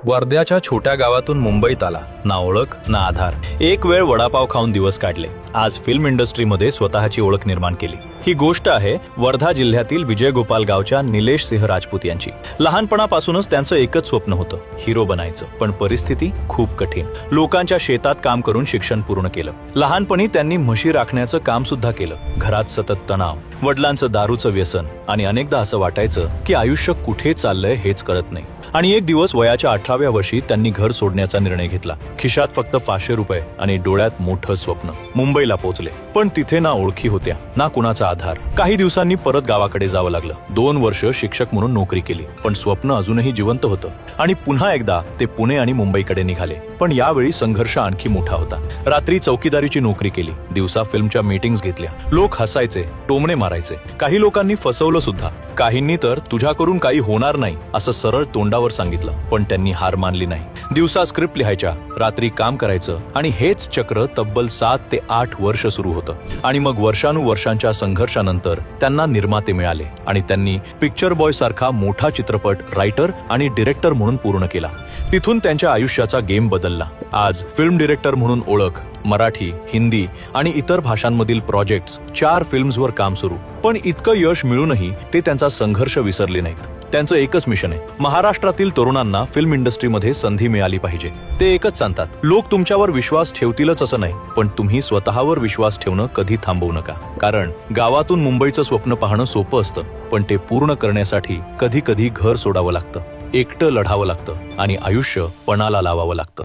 वर्ध्याच्या छोट्या गावातून मुंबईत आला, ना ओळख ना आधार. एक वेळ वडापाव खाऊन दिवस काढले. आज फिल्म इंडस्ट्रीमध्ये स्वतःची ओळख निर्माण केली. ही गोष्ट आहे वर्धा जिल्ह्यातील विजय गोपाल गावच्या निलेश सिंह राजपूत यांची. लहानपणापासूनच त्यांचं एकच स्वप्न होतं, हिरो बनायचं. पण परिस्थिती खूप कठीण. लोकांच्या शेतात काम करून शिक्षण पूर्ण केलं. लहानपणी त्यांनी म्हशी राखण्याचं काम सुद्धा केलं. घरात सतत तणाव, वडिलांचं दारूचं व्यसन आणि अनेकदा असं वाटायचं की आयुष्य कुठे चाललंय हेच कळत नाही. आणि एक दिवस वयाच्या 18व्या वर्षी त्यांनी घर सोडण्याचा निर्णय घेतला. खिशात फक्त 500 रुपये आणि डोळ्यात मोठं स्वप्न. मुंबईला पोहोचले, पण तिथे ना ओळखी होत्या ना कुणाचा आधार. काही दिवसांनी परत गावाकडे जावं लागलं. 2 वर्ष शिक्षक म्हणून नोकरी केली, पण स्वप्न अजूनही जिवंत होतं. आणि पुन्हा एकदा ते पुणे आणि मुंबईकडे निघाले. पण यावेळी संघर्ष आणखी मोठा होता. रात्री चौकीदारीची नोकरी केली, दिवसा फिल्मच्या मीटिंग्स घेतल्या. लोक हसायचे, टोमणे मारायचे. काही लोकांनी फसवलं सुद्धा. काहींनी तर तुझ्याकडून काही होणार नाही असं सरळ तोंडावर सांगितलं. पण त्यांनी हार मानली नाही. दिवसा स्क्रिप्ट लिहायच्या, रात्री काम करायचं आणि हेच चक्र तब्बल 7 ते 8 वर्ष सुरू होतं. आणि मग वर्षानुवर्षांच्या संघर्षानंतर त्यांना निर्माते मिळाले आणि त्यांनी पिक्चर बॉय सारखा मोठा चित्रपट रायटर आणि डिरेक्टर म्हणून पूर्ण केला. तिथून त्यांच्या आयुष्याचा गेम बदलला. आज फिल्म डिरेक्टर म्हणून ओळख, मराठी, हिंदी आणि इतर भाषांमधील प्रोजेक्ट्स, 4 फिल्म्सवर काम सुरू. पण इतकं यश मिळूनही ते त्यांचा संघर्ष विसरले नाहीत. त्यांचं एकच मिशन आहे, महाराष्ट्रातील तरुणांना फिल्म इंडस्ट्रीमध्ये संधी मिळाली पाहिजे. ते एकच सांगतात, लोक तुमच्यावर विश्वास ठेवतीलच असं नाही, पण तुम्ही स्वतःवर विश्वास ठेवणं कधी थांबवू नका. कारण गावातून मुंबईचं स्वप्न पाहणं सोपं असतं, पण ते पूर्ण करण्यासाठी कधी कधी घर सोडावं लागतं, एकटं लढावं लागतं आणि आयुष्य पणाला लावावं लागतं.